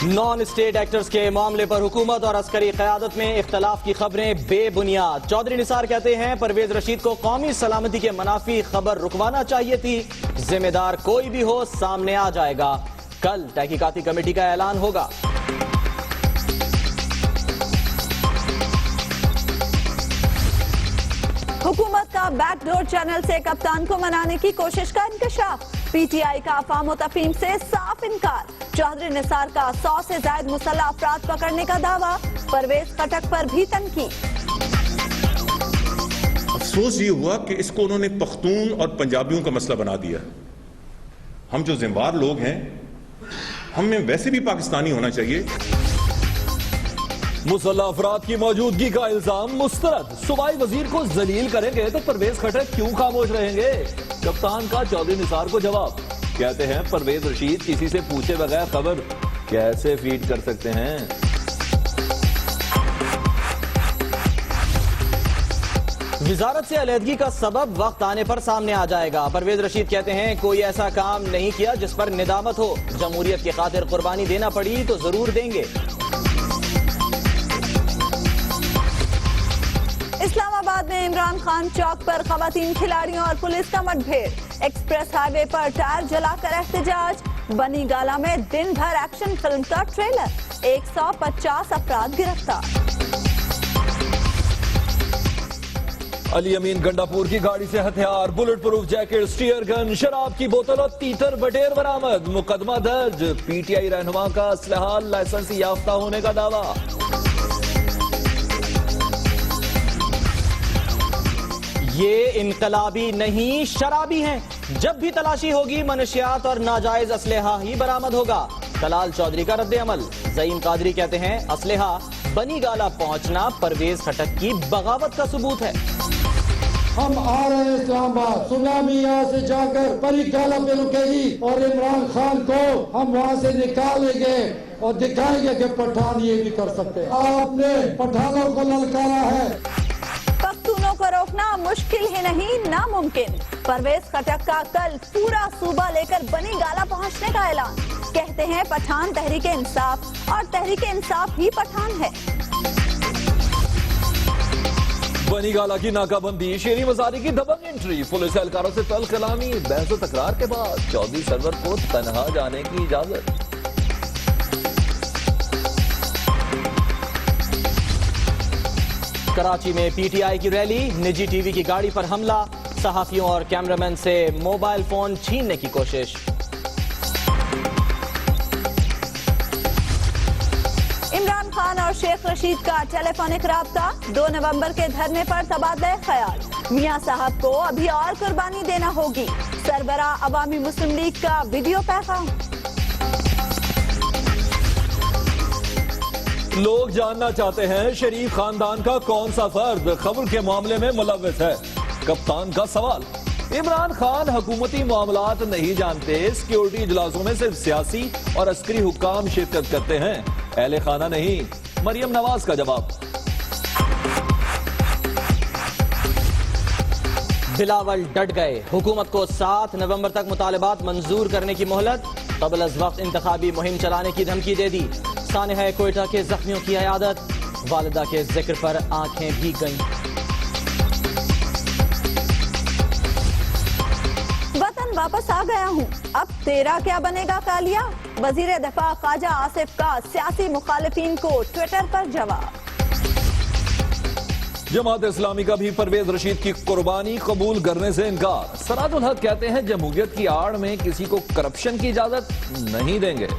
Non state actors के मामले पर हुकूमत और अस्करी क़यादत में इख्तलाफ की खबरें बेबुनियाद। चौधरी निसार कहते हैं परवेज रशीद को कौमी सलामती के मनाफी खबर रुकवाना चाहिए थी। जिम्मेदार कोई भी हो सामने आ जाएगा। कल तहकीकाती कमेटी का ऐलान होगा। हुकूमत का बैकडोर चैनल से कप्तान को मनाने की कोशिश का इंकशाफ। पीटीआई का अफवाह तफहीम से साफ इनकार। चौधरी निसार का 100 से ज्यादा मुसल्लह अफराद पकड़ने का दावा। परवेज खटक पर भी तनकीद। अफसोस ये हुआ कि इसको उन्होंने पख्तून और पंजाबियों का मसला बना दिया। हम जो जिम्मेवार लोग हैं, हमें वैसे भी पाकिस्तानी होना चाहिए। मुसल्लह अफराद की मौजूदगी का इल्जाम मुस्तरद। सूबाई वजीर को जलील करेंगे तो परवेज खटक क्यों खामोश रहेंगे? कप्तान का चौधरी निसार को जवाब। कहते हैं परवेज रशीद किसी से पूछे बगैर खबर कैसे फीड कर सकते हैं। वजारत से अलहदगी का सबब वक्त आने पर सामने आ जाएगा। परवेज रशीद कहते हैं कोई ऐसा काम नहीं किया जिस पर निदामत हो। जमहूरियत की खातिर कुर्बानी देना पड़ी तो जरूर देंगे। इस्लामाबाद में इमरान खान चौक पर खवातीन खिलाड़ियों और पुलिस का मुठभेड़। एक्सप्रेस हाईवे पर टायर जलाकर एहतजाज। बनी गाला में दिन भर एक्शन फिल्म का ट्रेलर। 150 अफराद गिरफ्तार। अली अमीन गंडापुर की गाड़ी से हथियार, bulletproof jacket, steer gun, शराब की बोतल और तीतर बटेर बरामद। मुकदमा दर्ज। पीटीआई रहनुमा का असलहा लाइसेंस याफ्ता होने का दावा। ये इनकलाबी नहीं शराबी हैं। जब भी तलाशी होगी मनशियात और नाजायज असलहा ही बरामद होगा। कलाल चौधरी का रद्द अमल। ज़ईम कादरी कहते हैं असलहा बनी गाला पहुंचना परवेज खटक की बगावत का सबूत है। हम आ रहे हैं इस्लामाबाद। सुनामी यहाँ से जाकर बनी गाला पे रुकेगी और इमरान खान को हम वहाँ से निकालेंगे और दिखाएंगे कि पठान ये भी कर सकते हैं। आपने पठानों को ललकारा है। पख्तूनों को रोकना मुश्किल ही नहीं नामुमकिन। परवेज खटक का कल पूरा सूबा लेकर बनी गाला पहुंचने का ऐलान। कहते हैं पठान तहरीक इंसाफ और तहरीक इंसाफ ही पठान है। बनी गाला की नाकाबंदी, शेरी मजारी की दबंग एंट्री, पुलिस एहलकारों से तल कलामी, बहस व तकरार के बाद चौधरी सरवर को तनहा जाने की इजाजत। कराची में पीटीआई की रैली, निजी टीवी की गाड़ी पर हमला, सहाफियों और कैमरामैन से मोबाइल फोन छीनने की कोशिश। इमरान खान और शेख रशीद का टेलीफोनिक राब्ता। 2 नवंबर के धरने पर तबादला ख्याल। मियां साहब को अभी और कुर्बानी देना होगी। सरबरा अवामी मुस्लिम लीग का वीडियो पैगाम। लोग जानना चाहते हैं शरीफ खानदान का कौन सा फर्द खबर के मामले में मुलव्वस है। कप्तान का सवाल। इमरान खान हुकूमती मामलात नहीं जानते। सिक्योरिटी इजलासों में सिर्फ सियासी और अस्करी हुक्काम शिरकत करते हैं, अहले खाना नहीं। मरियम नवाज का जवाब। बिलावल डट गए। हुकूमत को 7 नवंबर तक मुतालबात मंजूर करने की मोहलत। कबल अज वक्त इंतखाबी मुहिम चलाने की धमकी दे दी। सानिहा कोयटा के जख्मियों की अयादत। वालिदा के जिक्र पर आंखें भीग गईं। वतन वापस आ गया हूँ, अब तेरा क्या बनेगा कालिया। वजीर दफा ख्वाजा आसिफ का सियासी मुखालिफिन को ट्विटर पर जवाब। जमात इस्लामी का भी परवेज रशीद की कुर्बानी कबूल करने से इनकार। सराजुल हक कहते हैं जमहूरियत की आड़ में किसी को करप्शन की इजाजत नहीं देंगे।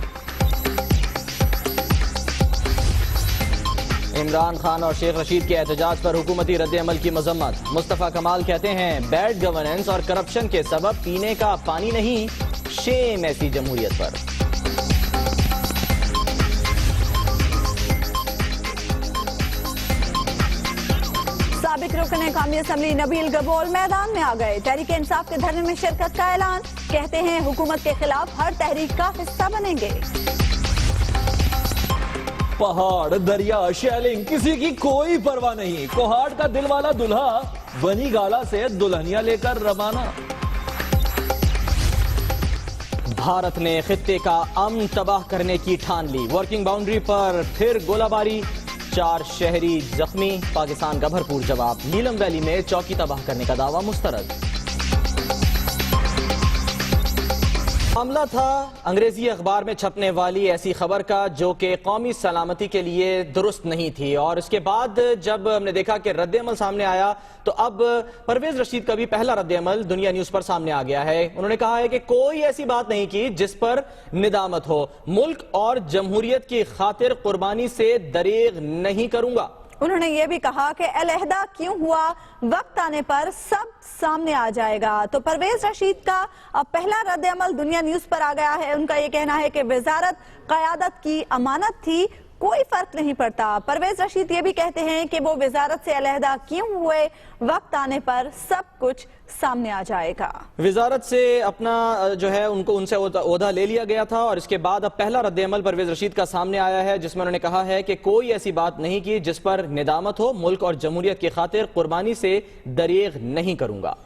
इमरान खान और शेख रशीद के एहतजाज पर हुकूमती रद्द अमल की मजम्मत। मुस्तफा कमाल कहते हैं बैड गवर्नेंस और करप्शन के सबब पीने का पानी नहीं, शेम ऐसी जमहूरियत पर। साबिक रुकन कौमी असम्बली नबील गबोल मैदान में आ गए। तहरीक इंसाफ के धरने में शिरकत का ऐलान। कहते हैं हुकूमत के खिलाफ हर तहरीक का हिस्सा बनेंगे। पहाड़, दरिया, शैलिंग, किसी की कोई परवाह नहीं। कोहाट का दिलवाला दुल्हा बनी गाला से दुल्हनिया लेकर रवाना। भारत ने खित्ते का अमन तबाह करने की ठान ली। वर्किंग बाउंड्री पर फिर गोलाबारी, 4 शहरी जख्मी। पाकिस्तान का भरपूर जवाब। नीलम वैली में चौकी तबाह करने का दावा मुस्तरद। मामला था अंग्रेजी अखबार में छपने वाली ऐसी खबर का जो कि कौमी सलामती के लिए दुरुस्त नहीं थी, और इसके बाद जब हमने देखा कि रद्द-ए-अमल सामने आया तो अब परवेज रशीद का भी पहला रद्द-ए-अमल दुनिया न्यूज पर सामने आ गया है। उन्होंने कहा है कि कोई ऐसी बात नहीं की जिस पर निदामत हो। मुल्क और जमहूरियत की खातिर कुर्बानी से दरेग नहीं करूंगा। उन्होंने ये भी कहा कि अलहदा क्यों हुआ, वक्त आने पर सब सामने आ जाएगा। तो परवेज रशीद का अब पहला रद्द-ए-अमल दुनिया न्यूज पर आ गया है। उनका ये कहना है कि वजारत क़यादत की अमानत थी, कोई फर्क नहीं पड़ता। परवेज रशीद ये भी कहते हैं कि वो वजारत से अलहदा क्यों हुए, वक्त आने पर सब कुछ सामने आ जाएगा। वजारत से अपना जो है उनसे ओहदा ले लिया गया था, और इसके बाद अब पहला रद्द-ए-अमल परवेज रशीद का सामने आया है जिसमें उन्होंने कहा है कि कोई ऐसी बात नहीं की जिस पर निदामत हो। मुल्क और जमहूरियत की खातिर कुर्बानी से दरेग नहीं करूंगा।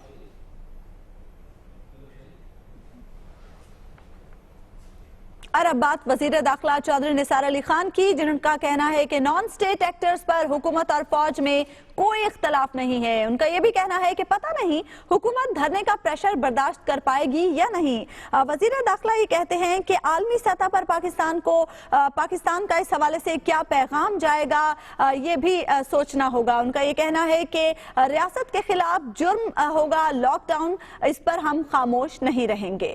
और अब बात वजीर दाखिला चौधरी निसार अली खान की, जिनका कहना है कि नॉन स्टेट एक्टर्स पर हुकूमत और फौज में कोई इख्तलाफ नहीं है। उनका यह भी कहना है कि पता नहीं हुकूमत धरने का प्रेशर बर्दाश्त कर पाएगी या नहीं। वजीर दाखिला ये कहते हैं कि आलमी सतह पर पाकिस्तान का इस हवाले से क्या पैगाम जाएगा, ये भी सोचना होगा। उनका ये कहना है कि रियासत के खिलाफ जुर्म होगा लॉकडाउन, इस पर हम खामोश नहीं रहेंगे।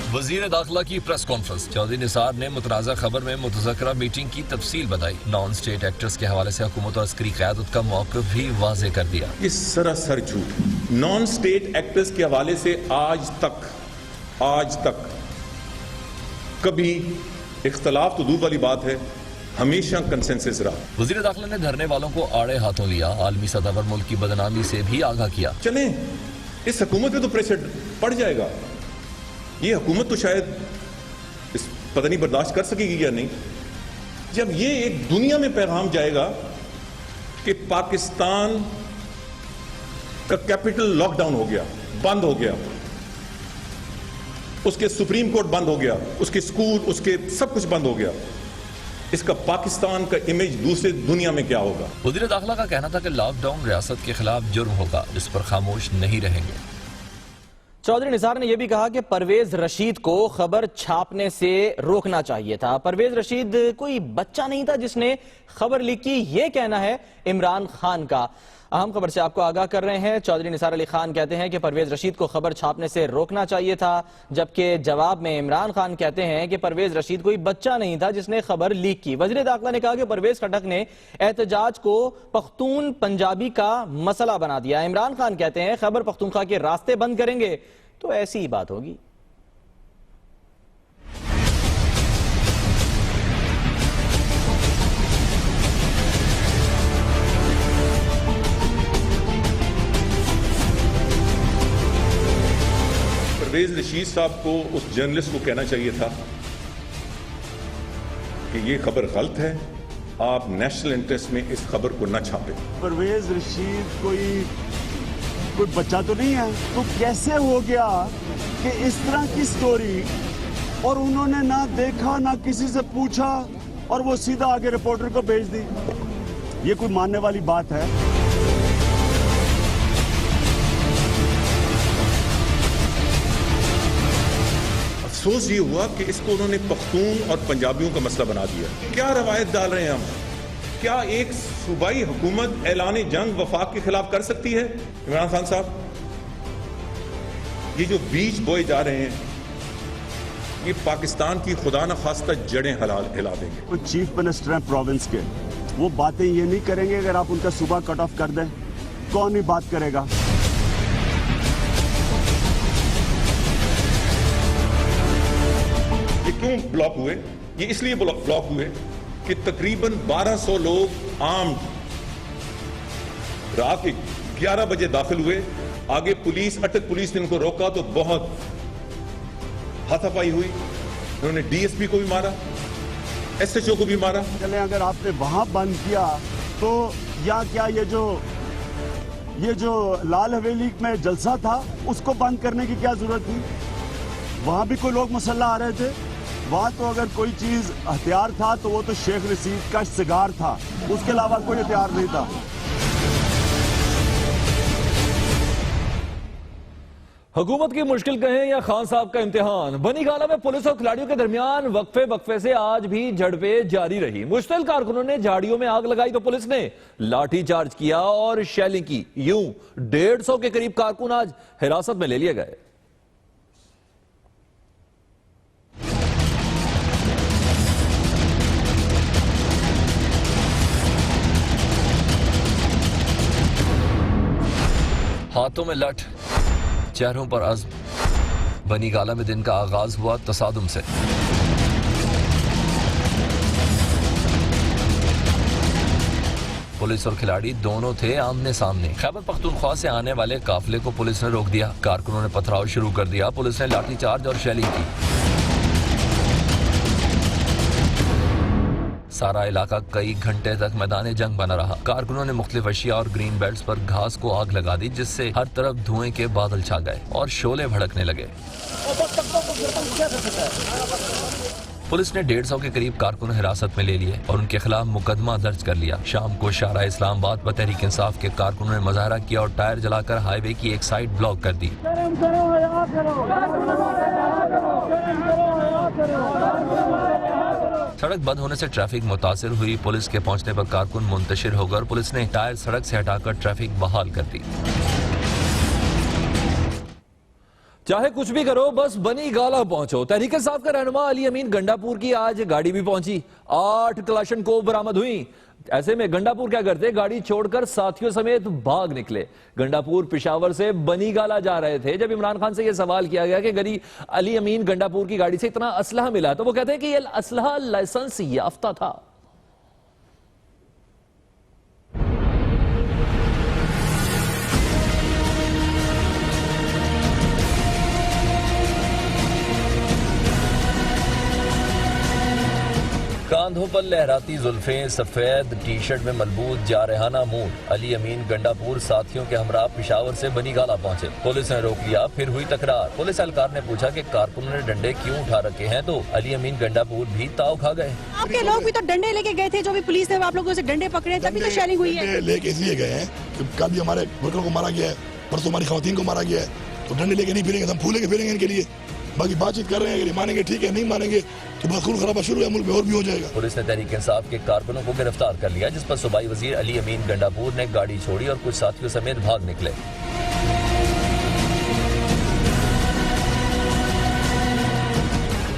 वजीर दाखिला की प्रेस कॉन्फ्रेंस। चौधरी निसार ने मुतराजा खबर में मुतज़क्करा मीटिंग की तफसील बताई। नॉन स्टेट एक्टर्स के हवाले से हुकूमत और अस्करी क़यादत का मौक़िफ़ भी वाज़े कर दिया। ये सरासर झूठ। नॉन स्टेट एक्टर्स के हवाले से आज तक कभी इख्तलाफ तो दूर वाली बात है, हमेशा कंसेंसस रहा। वजीर दाखिला ने धरने वालों को आड़े हाथों लिया, आलमी सतह पर मुल्क की बदनामी से भी आगाह किया। चलें, इस हुकूमत पे तो प्रेशर पड़ जाएगा। ये हुकूमत तो शायद पता नहीं बर्दाश्त कर सकेगी या नहीं, जब ये एक दुनिया में पैगाम जाएगा कि पाकिस्तान का कैपिटल लॉकडाउन हो गया, बंद हो गया, उसके सुप्रीम कोर्ट बंद हो गया, उसके स्कूल, उसके सब कुछ बंद हो गया। इसका पाकिस्तान का इमेज दूसरे दुनिया में क्या होगा। वज़ीर दाखिला का कहना था कि लॉकडाउन रियासत के खिलाफ जुर्म होगा, इस पर खामोश नहीं रहेंगे। चौधरी निसार ने यह भी कहा कि परवेज रशीद को खबर छापने से रोकना चाहिए था। परवेज रशीद कोई बच्चा नहीं था जिसने खबर लीक की, यह कहना है इमरान खान का। अहम खबर से आपको आगाह कर रहे हैं। चौधरी निसार अली खान कहते हैं कि परवेज रशीद को खबर छापने से रोकना चाहिए था, जबकि जवाब में इमरान खान कहते हैं कि परवेज रशीद कोई बच्चा नहीं था जिसने खबर लीक की। वज़ीर दाखिला ने कहा कि परवेज खटक ने एहतजाज को पख्तून पंजाबी का मसला बना दिया। इमरान खान कहते हैं खैबर पख्तूनख्वा के रास्ते बंद करेंगे तो ऐसी ही बात होगी। परवेज रशीद साहब को, उस जर्नलिस्ट को कहना चाहिए था कि ये खबर गलत है, आप नेशनल इंटरेस्ट में इस खबर को न छापें। परवेज रशीद कोई बच्चा तो नहीं है, तो कैसे हो गया कि इस तरह की स्टोरी, और उन्होंने ना देखा ना किसी से पूछा और वो सीधा आगे रिपोर्टर को भेज दी। ये कोई मानने वाली बात है? अफसोस ये हुआ कि इसको उन्होंने पख्तून और पंजाबियों का मसला बना दिया। क्या रवायत डाल रहे हैं हम? क्या एक सूबाई हुकूमत ऐलान जंग वफाक के खिलाफ कर सकती है? इमरान खान साहब, ये जो बीज बोए जा रहे हैं, ये पाकिस्तान की खुदा न खास्ता जड़ें हिला देंगे। वो चीफ मिनिस्टर हैं प्रोविंस के, वो बातें ये नहीं करेंगे अगर आप उनका सुबह कट ऑफ कर दें। कौन ही बात करेगा? ये क्यों ब्लॉक हुए? ये इसलिए ब्लॉक हुए कि तकरीबन 1200 लोग आर्म्ड रात के 11 बजे दाखिल हुए। आगे पुलिस, अटक पुलिस ने उनको रोका तो बहुत हाथापाई हुई। उन्होंने डीएसपी को भी मारा, एसएचओ को भी मारा। चले अगर आपने वहां बंद किया तो या क्या ये जो लाल हवेली में जलसा था उसको बंद करने की क्या जरूरत थी? वहां भी कोई लोग मुसल्ला आ रहे थे। वहां तो अगर कोई चीज हथियार था तो वो तो शेख रशीद का सिगार था, उसके अलावा कोई हथियार नहीं था। हुकूमत की मुश्किल कहें या खान साहब का इम्तिहान, बनीगाला में पुलिस और खिलाड़ियों के दरमियान वक्फे से आज भी झड़पें जारी रही। मुश्तिल कारकुनों ने झाड़ियों में आग लगाई तो पुलिस ने लाठी चार्ज किया और शैलिंग की। यूं 150 के करीब कारकुन आज हिरासत में ले लिए गए। हाथों में लठ, चेहरों पर अज़्म। बनीगाला में दिन का आगाज हुआ तसादुम से। पुलिस और खिलाड़ी दोनों थे आमने सामने। खैबर पख्तूनख्वा से आने वाले काफिले को पुलिस ने रोक दिया। कारकुनों ने पथराव शुरू कर दिया। पुलिस ने लाठीचार्ज और शैलिंग की। सारा इलाका कई घंटे तक मैदान जंग बना रहा। कारकुनों ने मुख्तलिफ अशिया और ग्रीन बेल्ट्स पर घास को आग लगा दी, जिससे हर तरफ धुएं के बादल छा गए और शोले भड़कने लगे। पुलिस ने 150 के करीब कारकुन हिरासत में ले लिए और उनके खिलाफ मुकदमा दर्ज कर लिया। शाम को शारा इस्लामाबाद पर तहरीक इंसाफ के कारकुनों ने मुजाहरा किया और टायर जलाकर हाईवे की एक साइड ब्लॉक कर दी। सड़क बंद होने से ट्रैफिक मुतासिर हुई। पुलिस के पहुंचने पर कारकुन मुंतशिर हो गए और पुलिस ने टायर सड़क से हटाकर ट्रैफिक बहाल कर दी। चाहे कुछ भी करो, बस बनीगाला पहुंचो। तहरीक इंसाफ का रहनुमा अली अमीन गंडापुर की आज गाड़ी भी पहुंची। 8 क्लाशनकोव बरामद हुई। ऐसे में गंडापुर क्या करते, गाड़ी छोड़कर साथियों समेत भाग निकले। गंडापुर पेशावर से बनीगाला जा रहे थे। जब इमरान खान से यह सवाल किया गया कि अली अमीन गंडापुर की गाड़ी से इतना असलहा मिला, तो वो कहते हैं कि यह असलहा लाइसेंस याफ्ता था। कांधों पर लहराती जुल्फें, सफेद टी शर्ट में मलबूस जारहाना मूड। अली अमीन गंडापुर साथियों के हमरा पेशावर से बनीगाला पहुंचे। पुलिस ने रोक लिया, फिर हुई तकरार। पुलिस एहलकार ने पूछा कि कारकुनों ने डंडे क्यों उठा रखे हैं, तो अली अमीन गंडापुर भी ताव खा गए। आपके लोग भी तो डंडे लेके गए थे, जो भी पुलिस ने आप लोगों से डंडे पकड़े, तभी तो शेयरिंग हुई है। लेके इसलिए गए हैं कि कल भी हमारे वर्करों को मारा गया है, परसों हमारी खवातीन को मारा गया है, तो डंडे लेके नहीं फिरेंगे, हम फूल लेके फिरेंगे इनके लिए। बाकी बातचीत कर रहे हैं, अगर मानेंगे ठीक है, नहीं मानेंगे तो बस खून खराबा शुरू है, मुल्क में और भी हो जाएगा। पुलिस ने तहरीक इंसाफ के कारकुनों को गिरफ्तार कर लिया, जिस पर सूबाई वजीर अली अमीन गंडापुर ने गाड़ी छोड़ी और कुछ साथियों समेत भाग निकले।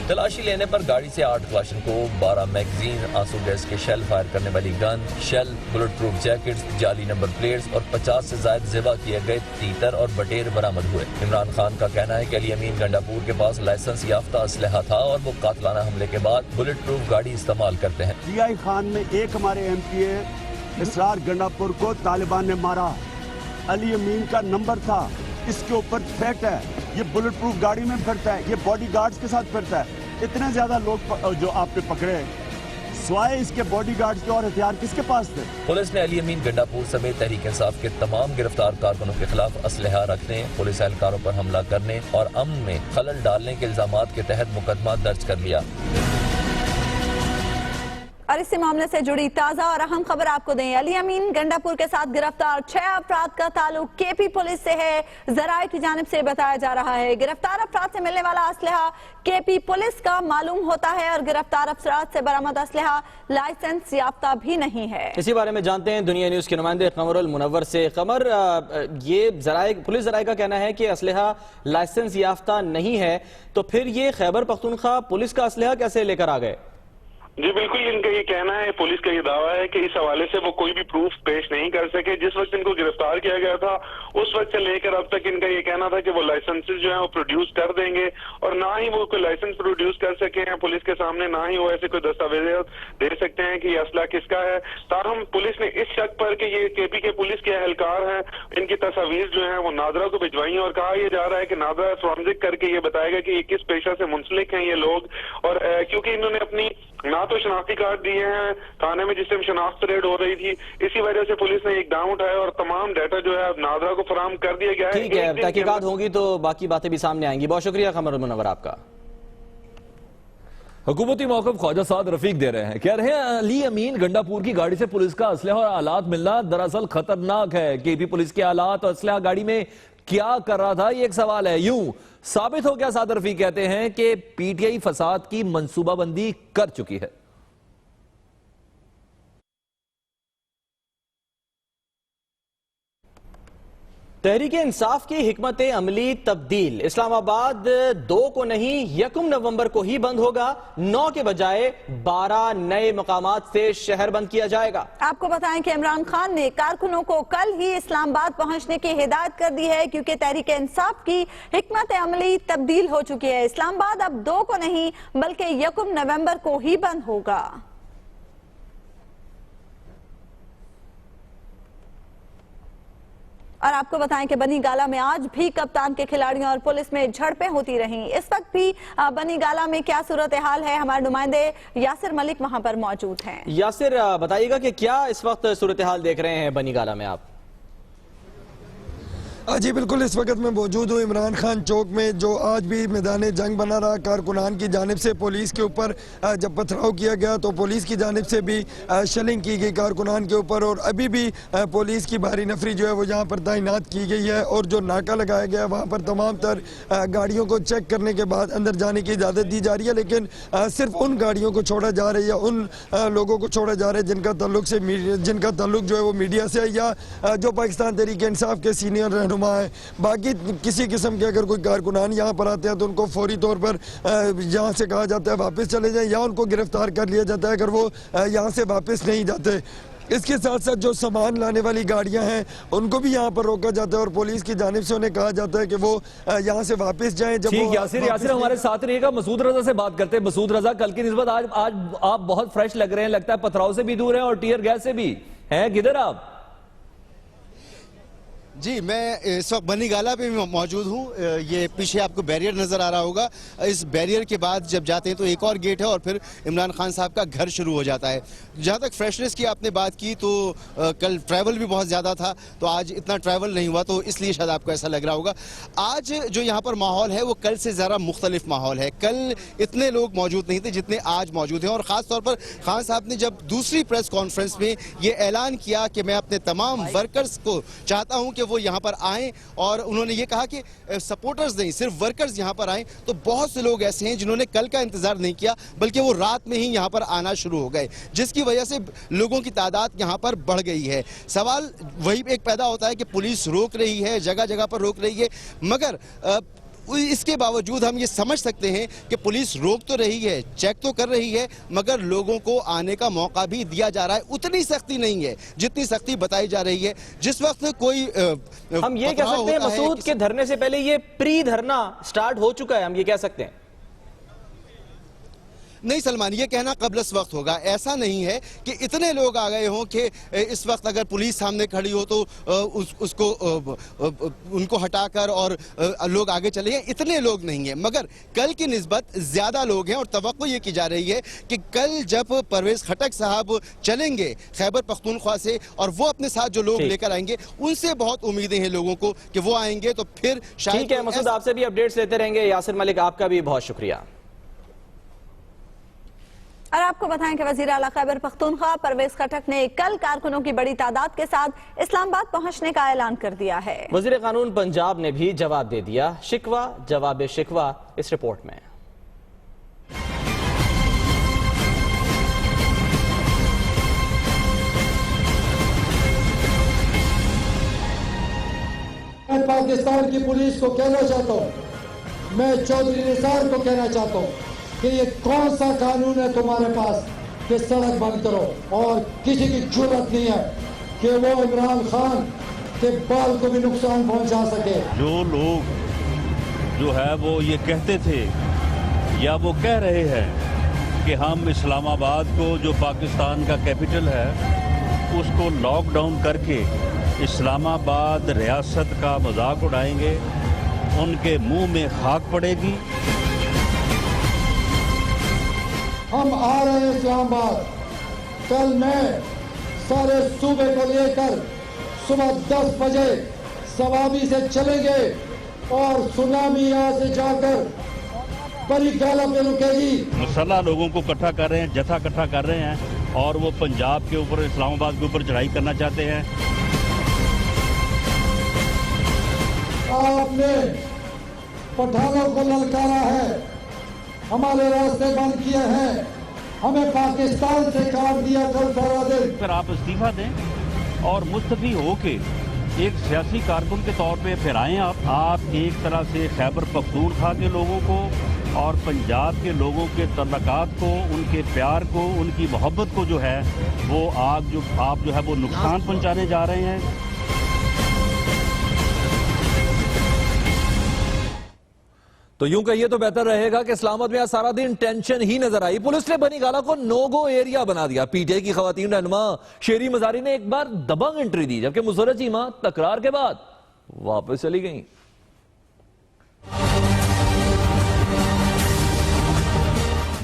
तलाशी लेने पर गाड़ी से 8 क्लाशनकोव, 12 मैगजीन, आंसू गैस के शेल फायर करने वाली gun, shell, bulletproof jackets, जाली नंबर प्लेट्स और 50 से ज्यादा ज़िबा किए गए तीतर और बटेर बरामद हुए। इमरान खान का कहना है कि अली अमीन गंडापुर के पास लाइसेंस याफ्ता असलहा था और वो कातलाना हमले के बाद बुलेट प्रूफ गाड़ी इस्तेमाल करते हैं। जीआई खान में एक हमारे MPA इसरार गंडापुर को तालिबान ने मारा। अली अमीन का नंबर था, इसके ऊपर थ्रेट है, ये बुलेट प्रूफ गाड़ी में फिरता है, ये बॉडी गार्ड्स के साथ फिरता है। इतने ज्यादा लोग जो आपने पकड़े, स्वाय इसके बॉडीगार्ड्स के और हथियार किसके पास थे? पुलिस ने अली अमीन गंडापुर समेत तहरीक इंसाफ के तमाम गिरफ्तार कारकुनों के खिलाफ असलहा रखने, पुलिस एहलकारों पर हमला करने और अमन में खलल डालने के इल्जामात के तहत मुकदमा दर्ज कर लिया। और इसी मामले से जुड़ी ताजा और अहम खबर आपको दें। अली अमीन गंडापुर के साथ गिरफ्तार 6 अफराद का ताल्लुक KP पुलिस से है, जराये की जानिब से बताया जा रहा है। गिरफ्तार अफराद से मिलने वाला असलहा KP पुलिस का मालूम होता है और गिरफ्तार अफराद से बरामद असलहा लाइसेंस याफ्ता भी नहीं है। इसी बारे में जानते हैं दुनिया न्यूज के नुमाइंदे कमरुल मुनव्वर से। कमर, ये पुलिस जराये का कहना है कि असलहा लाइसेंस याफ्ता नहीं है, तो फिर ये खैबर पख्तूनख्वा पुलिस का असलहा कैसे लेकर आ गए? जी बिल्कुल, इनका ये कहना है, पुलिस का ये दावा है कि इस हवाले से वो कोई भी प्रूफ पेश नहीं कर सके। जिस वक्त इनको गिरफ्तार किया गया था उस वक्त से लेकर अब तक इनका ये कहना था कि वो लाइसेंसेस जो है वो प्रोड्यूस कर देंगे, और ना ही वो कोई लाइसेंस प्रोड्यूस कर सके हैं पुलिस के सामने, ना ही वो ऐसे कोई दस्तावेज दे सकते हैं कि ये असला किसका है। ताहम पुलिस ने इस शक पर कि ये KP के पुलिस के एहलकार हैं, इनकी तस्वीर जो है वो नादरा को भिजवाई और कहा यह जा रहा है कि नादरा फॉरेंसिक करके ये बताएगा कि ये किस पेशा से मुंसलिक हैं ये लोग। और क्योंकि इन्होंने अपनी ना तो शनाख्ती कार्ड दिए हैं थाने में जिस टाइम शनाख्त परेड हो रही थी। इसी वजह से पुलिस ने इकदाम उठाया और तमाम डाटा जो है अब नादरा को फराहम कर दिया गया है। ठीक है, तहकीकात होंगी तो बाकी बातें भी सामने आएंगी। बहुत शुक्रिया कमर मुनव्वर आपका। हुकूमती मौक़िफ़ ख्वाजा साद रफीक दे रहे हैं, कह रहे हैं अली अमीन गंडापुर की गाड़ी से पुलिस का असलहा और आलात मिलना दरअसल खतरनाक है। केपी पुलिस के आलात और असलहा गाड़ी में क्या कर रहा था, ये एक सवाल है। यूं साबित हो गया, साद रफीक कहते हैं कि पीटीआई फसाद की मंसूबाबंदी कर चुकी है। तहरीक इंसाफ की हिकमत अमली तब्दील। इस्लामाबाद 2 को नहीं 1 नवंबर को ही बंद होगा। 9 के बजाय 12 नए मकामात से शहर बंद किया जाएगा। आपको बताएं कि इमरान खान ने कारकुनों को कल ही इस्लामाबाद पहुंचने की हिदायत कर दी है, क्योंकि तहरीक इंसाफ की हिकमत अमली तब्दील हो चुकी है। इस्लामाबाद अब 2 को नहीं बल्कि 1 नवंबर को ही बंद होगा। और आपको बताएं कि बनी गाला में आज भी कप्तान के खिलाड़ियों और पुलिस में झड़पें होती रहीं। इस वक्त भी बनी गाला में क्या सूरत हाल है, हमारे नुमाइंदे यासिर मलिक वहां पर मौजूद हैं। यासिर, बताइएगा कि क्या इस वक्त सूरत हाल देख रहे हैं बनी गाला में आप? जी बिल्कुल, इस वक्त मैं मौजूद हूँ इमरान खान चौक में, जो आज भी मैदान जंग बना रहा। कारकुनान की जानिब से पुलिस के ऊपर जब पथराव किया गया तो पुलिस की जानिब से भी शेलिंग की गई कारकुनान के ऊपर, और अभी भी पुलिस की भारी नफरी जो है वो यहाँ पर तैनात की गई है। और जो नाका लगाया गया है वहाँ पर तमाम तर गाड़ियों को चेक करने के बाद अंदर जाने की इजाज़त दी जा रही है, लेकिन सिर्फ उन गाड़ियों को छोड़ा जा रहा है या उन लोगों को छोड़ा जा रहा है जिनका ताल्लुक जो है वो मीडिया से है या जो पाकिस्तान तहरीक इंसाफ के सीनियर रहनुमा है। बाकी किसी किस्म के अगर कोई कारकुनान यहाँ पर आते हैं तो उनको फौरी तौर पर यहाँ से कहा जाता है वापस चले जाएं या उनको गिरफ्तार कर लिया जाता है अगर वो यहाँ से वापस नहीं जाते। इसके साथ साथ जो सामान लाने वाली गाड़ियां हैं उनको भी यहाँ पर रोका जाता है और पुलिस की जानिब से उन्हें कहा जाता है कि वो यहाँ से वापस जाएं। जब ठीक, यासिर हमारे साथ रहिएगा। मसूद रजा से बात करते हैं। मसूद रजा, कल की निस्बत आज आप बहुत फ्रेश लग रहे हैं, लगता है पथराव से भी दूर हैं और टीयर गैस से भी हैं। किधर आप? जी, मैं इस वक्त बनी गाला पे मौजूद हूँ। ये पीछे आपको बैरियर नज़र आ रहा होगा। इस बैरियर के बाद जब जाते हैं तो एक और गेट है और फिर इमरान खान साहब का घर शुरू हो जाता है। जहाँ तक फ्रेशनेस की आपने बात की तो कल ट्रैवल भी बहुत ज़्यादा था, तो आज इतना ट्रैवल नहीं हुआ, तो इसलिए शायद आपको ऐसा लग रहा होगा। आज जो यहाँ पर माहौल है वो कल से ज़रा मुख्तलिफ माहौल है। कल इतने लोग मौजूद नहीं थे जितने आज मौजूद हैं, और ख़ास तौर पर खान साहब ने जब दूसरी प्रेस कॉन्फ्रेंस में ये ऐलान किया कि मैं अपने तमाम वर्कर्स को चाहता हूँ कि वो यहाँ पर आएं, और उन्होंने ये कहा कि सपोर्टर्स नहीं सिर्फ वर्कर्स यहाँ पर आएं, तो बहुत से लोग ऐसे हैं जिन्होंने कल का इंतजार नहीं किया बल्कि वो रात में ही यहाँ पर आना शुरू हो गए, जिसकी वजह से लोगों की तादाद यहाँ पर बढ़ गई है। सवाल वही एक पैदा होता है कि पुलिस रोक रही है, जगह जगह पर रोक रही है, मगर इसके बावजूद हम ये समझ सकते हैं कि पुलिस रोक तो रही है, चेक तो कर रही है, मगर लोगों को आने का मौका भी दिया जा रहा है। उतनी सख्ती नहीं है जितनी सख्ती बताई जा रही है। जिस वक्त कोई हम ये कह सकते हैं मसूद के धरने से पहले ये प्री धरना स्टार्ट हो चुका है, हम ये कह सकते हैं? नहीं सलमान, ये कहना कबलस वक्त होगा। ऐसा नहीं है कि इतने लोग आ गए हों कि इस वक्त अगर पुलिस सामने खड़ी हो तो उनको हटाकर और लोग आगे चले गए, इतने लोग नहीं हैं। मगर कल की निस्बत ज़्यादा लोग हैं और तवक्को ये की जा रही है कि कल जब परवेज खटक साहब चलेंगे खैबर पख्तूनख्वा से और वो अपने साथ जो लोग लेकर आएंगे, उनसे बहुत उम्मीदें हैं लोगों को कि वो आएंगे तो फिर शायद। ठीक है मसूद, आपसे भी अपडेट्स लेते रहेंगे। यासिर मलिक, आपका भी बहुत शुक्रिया। और आपको बताएं कि वजीर आला खैबर पख्तूनख्वा परवेज खटक ने कल कारकुनों की बड़ी तादाद के साथ इस्लामाबाद पहुंचने का ऐलान कर दिया है। वजीर कानून पंजाब ने भी जवाब दे दिया। शिकवा जवाब शिकवा इस रिपोर्ट में। मैं पाकिस्तान की पुलिस को कहना चाहता हूँ, मैं चौधरी निसार को कहना चाहता हूँ कि ये कौन सा कानून है तुम्हारे पास कि सड़क बंद करो, और किसी की जरूरत नहीं है कि वो इमरान खान के बाल को भी नुकसान पहुंचा सके। जो लोग जो है वो ये कहते थे या वो कह रहे हैं कि हम इस्लामाबाद को, जो पाकिस्तान का कैपिटल है, उसको लॉकडाउन करके इस्लामाबाद रियासत का मजाक उड़ाएंगे, उनके मुंह में खाक पड़ेगी। हम आ रहे हैं इस्लामाबाद। कल मैं सारे सूबे को लेकर सुबह 10 बजे सवाबी से चलेंगे और सुनामी यहाँ से जाकर बड़ी गाला पे रुकेगी। मुसल्लह लोगों को इकट्ठा कर रहे हैं, जथा इकट्ठा कर रहे हैं और वो पंजाब के ऊपर, इस्लामाबाद के ऊपर चढ़ाई करना चाहते हैं। आपने पठानों को ललकारा है, हमारे रास्ते बंद किए हैं, हमें पाकिस्तान से काट दिया कल सारा दिन। फिर आप इस्तीफा दें और मुस्तफी होके एक सियासी कारकुन के तौर पे फिर आए। आप एक तरह से खैबर पख्तूनख्वा के लोगों को और पंजाब के लोगों के तल्लकात को, उनके प्यार को, उनकी मोहब्बत को जो है वो आप जो है वो नुकसान पहुंचाने जा रहे हैं। तो यूं कहिए तो बेहतर रहेगा कि इस्लामाबाद में आज सारा दिन टेंशन ही नजर आई। पुलिस ने बनी गाला को नो गो एरिया बना दिया। पीटीआई की खवातीन रहनुमा शेरी मजारी ने एक बार दबंग एंट्री दी, जबकि मुसर्रत चीमा तकरार के बाद वापस चली गई।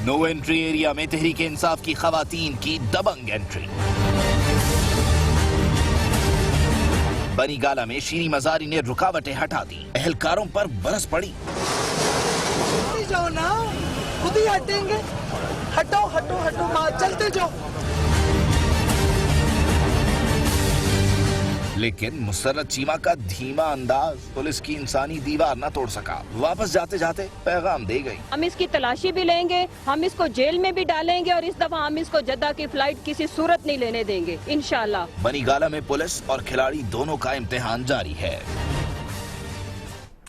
नो एंट्री एरिया में तहरीक इंसाफ की खवातीन की दबंग एंट्री। बनी गाला में शीरी मजारी ने रुकावटें हटा दी, एहलकारों पर बरस पड़ी। जाओ ना, खुद ही हटेंगे। हटो हटो हटो, मां चलते जाओ। लेकिन मुसर्रत चीमा का धीमा अंदाज पुलिस की इंसानी दीवार न तोड़ सका। वापस जाते जाते पैगाम दे गई। हम इसकी तलाशी भी लेंगे, हम इसको जेल में भी डालेंगे और इस दफा हम इसको जद्दा की फ्लाइट किसी सूरत नहीं लेने देंगे इंशाल्लाह। बनी गाला में पुलिस और खिलाड़ी दोनों का इम्तिहान जारी है।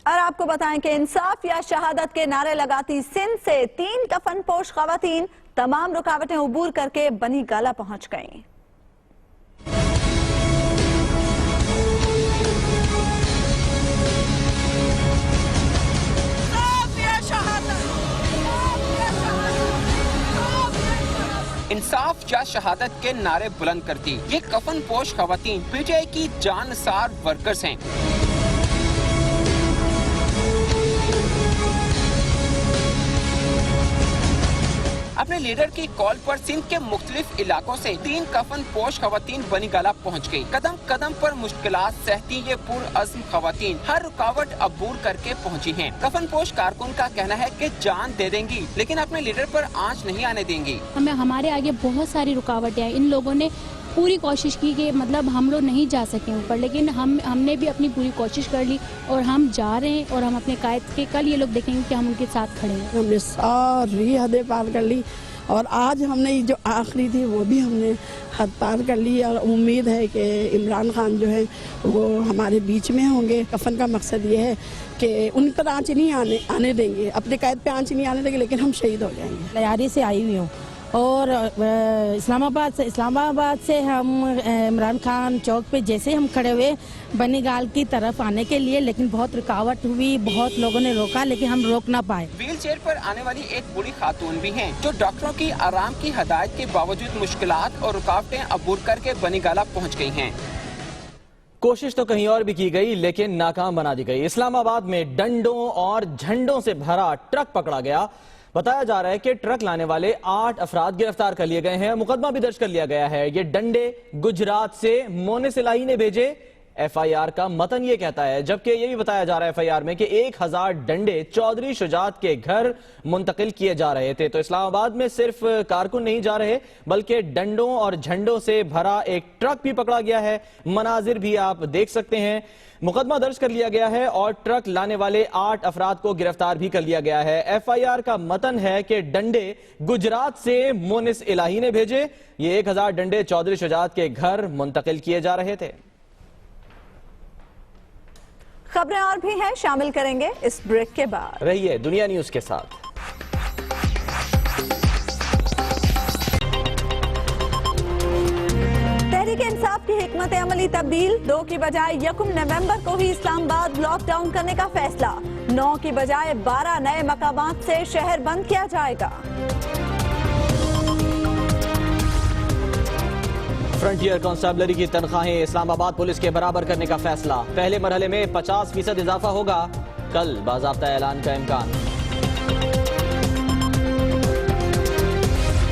और आपको बताएं कि इंसाफ या शहादत के नारे लगाती सिंध से 3 कफन पोश खवातीन तमाम रुकावटें उबूर करके बनी गाला पहुंच गईं। इंसाफ या शहादत के नारे बुलंद करती ये कफन पोश खवातीन पीटीआई की जानसार वर्कर्स हैं। अपने लीडर की कॉल पर सिंध के मुख्तलिफ इलाकों से 3 कफन पोश खवातीन बनी गाला पहुँच गयी। कदम कदम पर मुश्किलात सहती ये पुरअज़्म खवातीन हर रुकावट अबूर करके पहुँची हैं। कफन पोश कारकुन का कहना है कि जान दे देंगी लेकिन अपने लीडर पर आंच नहीं आने देंगी। हमारे आगे बहुत सारी रुकावटें हैं। इन लोगों ने पूरी कोशिश की कि मतलब हम लोग नहीं जा सके ऊपर, लेकिन हमने भी अपनी पूरी कोशिश कर ली और हम जा रहे हैं और हम अपने कायद के कल ये लोग देखेंगे कि हम उनके साथ खड़े हैं। हमने सारी हदें पार कर ली और आज हमने जो आखिरी थी वो भी हमने हद पार कर ली और उम्मीद है कि इमरान खान जो है वो हमारे बीच में होंगे। कफन का मकसद ये है कि उन पर आँच नहीं आने देंगे, अपने कैद पे आँच नहीं आने देंगे, लेकिन हम शहीद हो जाएंगे। तैयारी से आई हुई हूँ और इस्लामाबाद से हम इमरान खान चौक पे जैसे हम खड़े हुए बनी गाल की तरफ आने के लिए, लेकिन बहुत रुकावट हुई, बहुत लोगों ने रोका लेकिन हम रोक ना पाए। व्हील चेयर पर आने वाली एक बूढ़ी खातून भी हैं जो डॉक्टरों की आराम की हदायत के बावजूद मुश्किलात और रुकावटें अबूर करके बनी गाला पहुँच गयी हैं। कोशिश तो कहीं और भी की गई लेकिन नाकाम बना दी गई। इस्लामाबाद में डंडों और झंडों से भरा ट्रक पकड़ा गया। बताया जा रहा है कि ट्रक लाने वाले 8 अफराद गिरफ्तार कर लिए गए हैं, मुकदमा भी दर्ज कर लिया गया है। ये डंडे गुजरात से मोनिस इलाही ने भेजे। एफआईआर का मतन ये कहता है, जबकि ये भी बताया जा रहा है एफआईआर में कि 1000 डंडे चौधरी शुजात के घर मुंतकिल किए जा रहे थे। तो इस्लामाबाद में सिर्फ कारकुन नहीं जा रहे बल्कि डंडों और झंडों से भरा एक ट्रक भी पकड़ा गया है। मनाजिर भी आप देख सकते हैं। मुकदमा दर्ज कर लिया गया है और ट्रक लाने वाले 8 अफराद को गिरफ्तार भी कर लिया गया है। एफआईआर का मतन है कि डंडे गुजरात से मोनिस इलाही ने भेजे। ये 1000 डंडे चौधरी शुजात के घर मुंतकिल किए जा रहे थे। खबरें और भी हैं, शामिल करेंगे इस ब्रेक के बाद। रहिए दुनिया न्यूज के साथ। तहरीक इंसाफ की हिकमत अमली तब्दील, 2 की बजाय 1 नवंबर को ही इस्लामाबाद लॉकडाउन करने का फैसला। 9 की बजाय 12 नए मकामात से शहर बंद किया जाएगा। फ्रंटियर कांस्टेबलरी की तनख्वाहें इस्लामाबाद पुलिस के बराबर करने का फैसला। पहले मरहले में 50% इजाफा होगा, कल बाज़ाब्ता ऐलान का इम्कान।